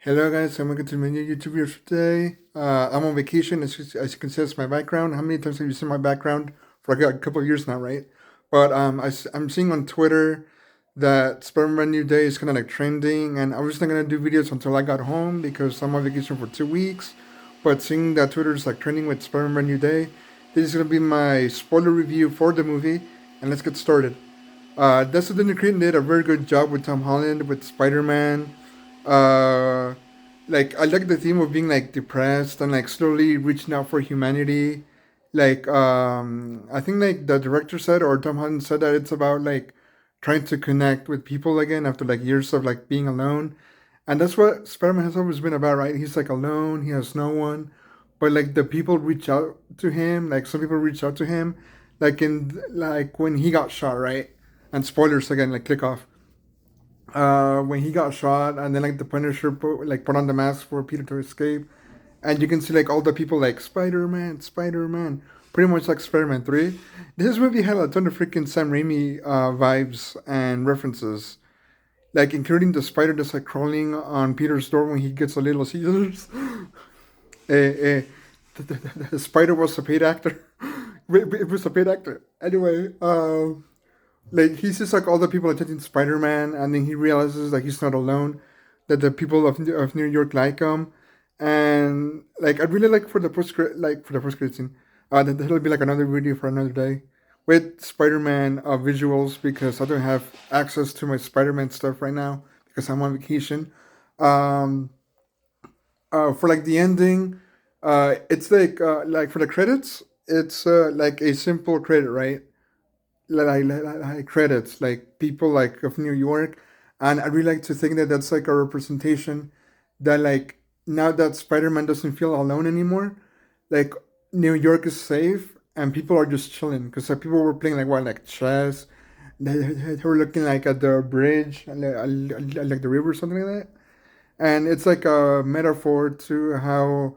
Hello guys, I'm welcome to my new YouTube video today. I'm on vacation, as you can see, it's my background. How many times have you seen my background? For like a couple of years now, right? But I'm seeing on Twitter that Spider-Man New Day is kind of like trending, and I was not gonna do videos until I got home because I'm on vacation for 2 weeks. But seeing that Twitter is like trending with Spider-Man New Day, this is gonna be my spoiler review for the movie, and let's get started. Destin Daniel did a very good job with Tom Holland with Spider-Man. Uh, like I like the theme of being like depressed and like slowly reaching out for humanity. I think like the director said or Tom Holland said that it's about like trying to connect with people again after like years of like being alone. And that's what Spider-Man has always been about, right? He's like alone, he has no one. But like the people reach out to him, like some people reach out to him, like when he got shot, right? And spoilers again, like click off. When he got shot, and then like the Punisher put on the mask for Peter to escape, and you can see like all the people like Spider Man, Spider Man, pretty much like Spider Man 3. This movie had a ton of freaking Sam Raimi vibes and references, like including the spider that's like crawling on Peter's door when he gets a little Caesars. The spider was a paid actor. It was a paid actor. Anyway, like he sees like all the people attending Spider-Man, and then he realizes like he's not alone, that the people of New York like him, and like I'd really like for the post credit scene, that that'll be like another video for another day with Spider-Man visuals because I don't have access to my Spider-Man stuff right now because I'm on vacation. Um, for like the ending, it's like for the credits, it's like a simple credit, right? Like credits, like people like of New York, and I really like to think that that's like a representation that like now that Spider-Man doesn't feel alone anymore, like New York is safe and people are just chilling because like, people were playing like chess, they were looking like at the bridge and like the river or something like that, and it's like a metaphor to how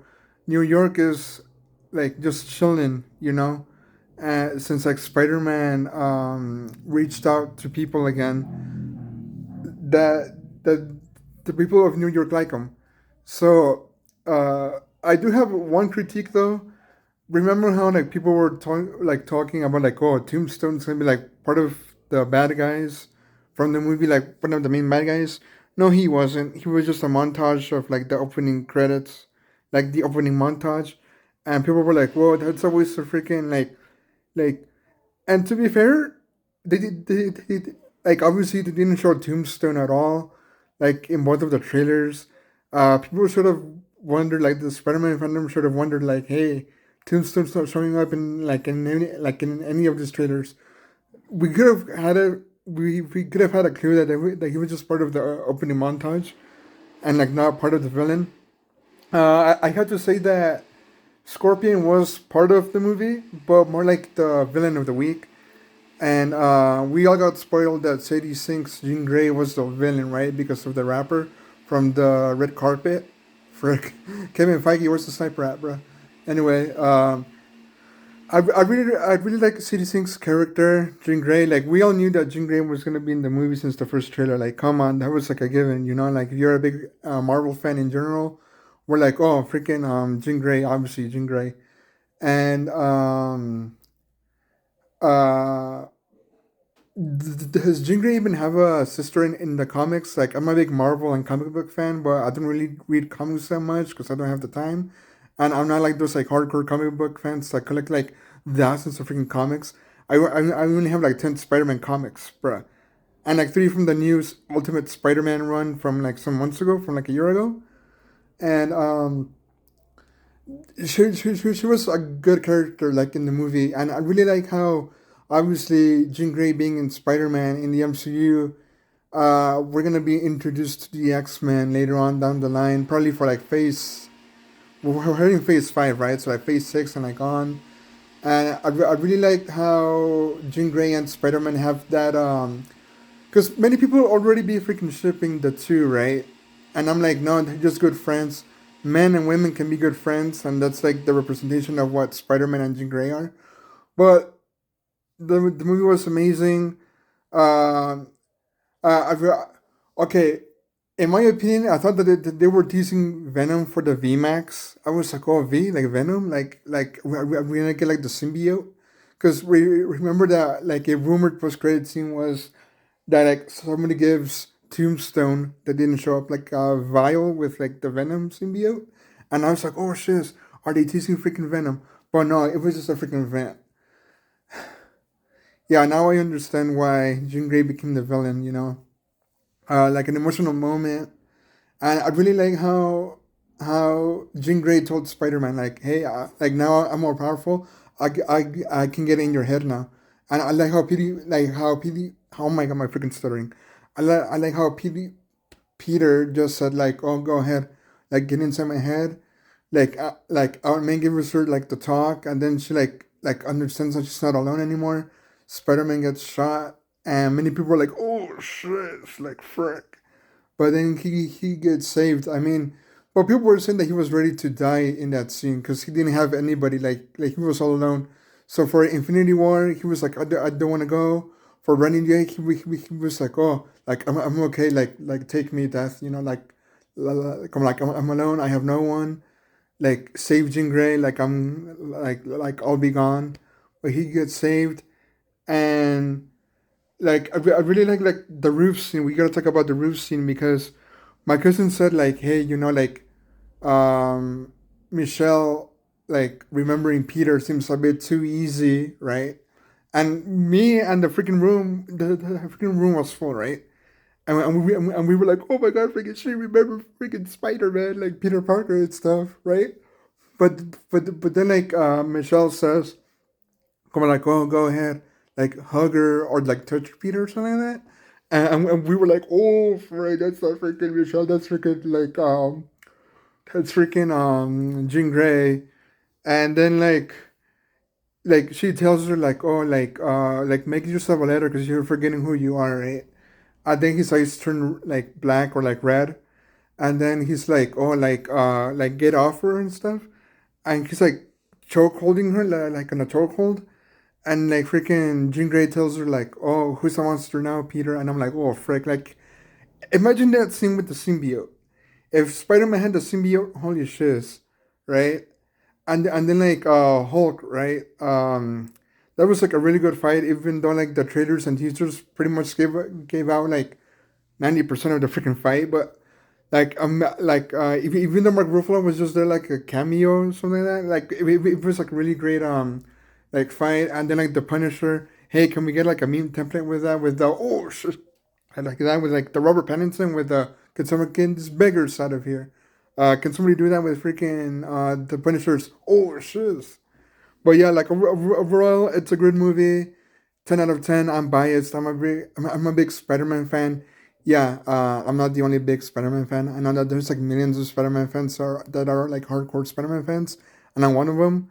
New York is like just chilling, since like Spider-Man reached out to people again, that the people of New York like him. So I do have one critique though. Remember how like people were talking about like, oh, Tombstone's gonna be like part of the bad guys from the movie, like one of the main bad guys. No, he wasn't. He was just a montage of like the opening credits, like the opening montage, and people were like, "Whoa, that's a waste of freaking like." And to be fair, like obviously they didn't show Tombstone at all, like in both of the trailers. People sort of wondered, like the Spider-Man fandom sort of wondered, like, hey, Tombstone's not showing up in any of these trailers. We could have had a we could have had a clue that he was just part of the opening montage and like not part of the villain. I had to say that Scorpion was part of the movie, but more like the villain of the week. And we all got spoiled that Sadie Sink's Jean Grey was the villain, right? Because of the rapper from the red carpet. Frick. Kevin Feige was the sniper at, bro. Anyway, I really like Sadie Sink's character, Jean Grey. Like, we all knew that Jean Grey was going to be in the movie since the first trailer. Like, come on, that was like a given, Like, if you're a big Marvel fan in general, we're like, oh, freaking Jean Grey, obviously, Jean Grey. And uh, does Jean Grey even have a sister in the comics? Like, I'm a big Marvel and comic book fan, but I don't really read comics that much because I don't have the time. And I'm not like those like hardcore comic book fans that collect like thousands of freaking comics. I only have like 10 Spider-Man comics, bruh. And like three from the new Ultimate Spider-Man run from like some months ago, from like a year ago. And she was a good character like in the movie, and I really like how obviously Jean Grey being in Spider-Man in the MCU, we're gonna be introduced to the X-Men later on down the line, probably for like phase. We're heading phase 5, right? So like phase 6 and like on. And I really like how Jean Grey and Spider-Man have that because many people already be freaking shipping the two, right? And I'm like, no, they're just good friends. Men and women can be good friends, and that's like the representation of what Spider-Man and Jean Grey are. But the movie was amazing. Um, I've okay. In my opinion, I thought that they were teasing Venom for the VMAX. I was like, oh, V, like Venom, like we're gonna get like the symbiote, because we remember that like a rumored post credit scene was that like somebody gives Tombstone that didn't show up like a vial with like the Venom symbiote, and I was like, oh shit, are they teasing freaking Venom? But no, it was just a freaking vent. Yeah, now I understand why Jean Grey became the villain. Like an emotional moment. And I really like how Jean Grey told Spider Man like, "Hey, like now I'm more powerful. I can get in your head now." And I like how Petey, oh my god, my freaking stuttering. I like how Peter just said like, "Oh, go ahead, like get inside my head." Like our main gives her like the talk, and then she like understands that she's not alone anymore. Spider Man gets shot, and many people are like, "Oh shit!" Like frick. But then he gets saved. I mean, but people were saying that he was ready to die in that scene because he didn't have anybody. Like he was all alone. So for Infinity War, he was like, I don't want to go. For Running Day, he was like, oh, like I'm okay. Like take me, death. I'm alone. I have no one. Like save Jean Grey. Like I'm like I'll be gone. But he gets saved, and I really like the roof scene. We gotta talk about the roof scene because my cousin said like, hey, um, Michelle like remembering Peter seems a bit too easy, right? And me and the freaking room was full, right? And we were like, oh my god, freaking she remember freaking Spider Man, like Peter Parker and stuff, right? But then like Michelle says, come on, like, oh, go ahead, like hug her or like touch Peter or something like that. And we were like, oh, right, that's not freaking Michelle, that's freaking that's freaking Jean Grey. And then like she tells her like, oh, like make yourself a letter because you're forgetting who you are, right? I think his eyes turn like black or like red, and then he's like, oh, like get off her and stuff, and he's like choke holding her like in a chokehold. And like freaking Jean Grey tells her like, "Oh, who's the monster now, Peter?" And I'm like, "Oh, frick!" Like, imagine that scene with the symbiote. If Spider-Man had the symbiote, holy shiz, right? And then like Hulk, right? That was like a really good fight. Even though like the trailers and teasers pretty much gave out like 90% of the freaking fight, but even though Mark Ruffalo was just there like a cameo or something like that, like it was like really great like fight. And then like the Punisher, hey, can we get like a meme template with that with the oh shit, I like that with like the Robert Pattinson with the can someone get this beggars out of here? Can somebody do that with freaking the Punisher's oh shiz? But yeah, like overall, it's a good movie. 10 out of 10. I'm biased. I'm a big Spider-Man fan. Yeah, I'm not the only big Spider-Man fan. I know that there's like millions of Spider-Man fans that are like hardcore Spider-Man fans, and I'm one of them.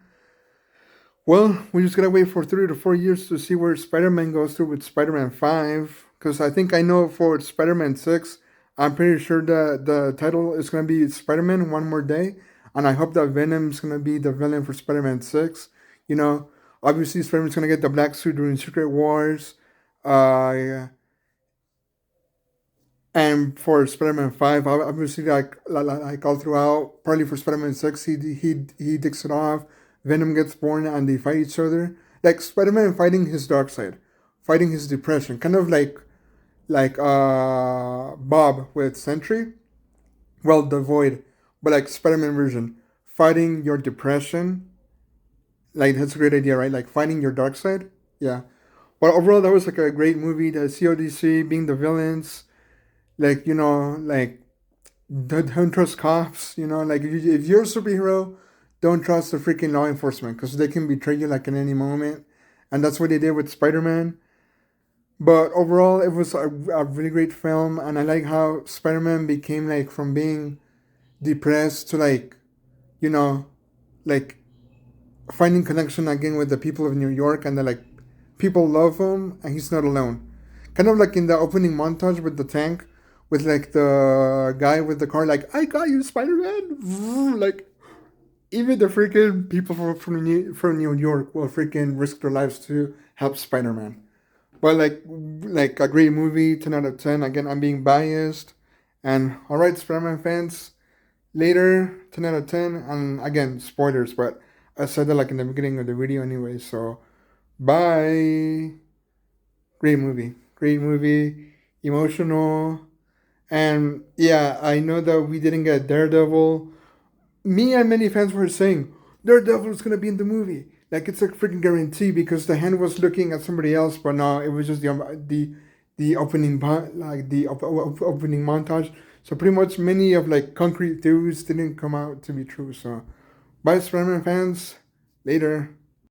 Well, we just gotta wait for 3 to 4 years to see where Spider-Man goes through with Spider-Man 5. Because I think I know for Spider-Man 6, I'm pretty sure the title is gonna be Spider-Man One More Day, and I hope that Venom's gonna be the villain for Spider-Man 6. You know, obviously Spider-Man's gonna get the black suit during Secret Wars. Yeah. And for Spider-Man 5, obviously like all throughout, probably for Spider-Man 6, he dicks it off. Venom gets born and they fight each other. Like Spider-Man fighting his dark side, fighting his depression, kind of like Bob with Sentry. Well, the Void, but like Spider-Man version, fighting your depression. Like that's a great idea, right? Like fighting your dark side. Yeah. But overall, that was like a great movie. The CODC being the villains, like like don't trust cops. Like if you're a superhero, don't trust the freaking law enforcement because they can betray you like in any moment, and that's what they did with Spider-Man. But overall, it was a really great film, and I like how Spider-Man became like from being depressed to like you know like finding connection again with the people of New York, and like people love him, and he's not alone. Kind of like in the opening montage with the tank, with like the guy with the car, like I got you, Spider Man. Like even the freaking people from New York will freaking risk their lives to help Spider Man. But like a great movie, 10 out of 10. Again, I'm being biased, And all right, Spider-Man fans, later 10 out of 10. And again, spoilers, but I said that like in the beginning of the video anyway. So bye. Great movie, emotional. And yeah, I know that we didn't get Daredevil. Me and many fans were saying Daredevil is gonna be in the movie. Like it's a freaking guarantee because the hand was looking at somebody else, but no, it was just the opening like the opening montage. So pretty much many of like concrete theories didn't come out to be true. So bye, Spider-Man fans. Later.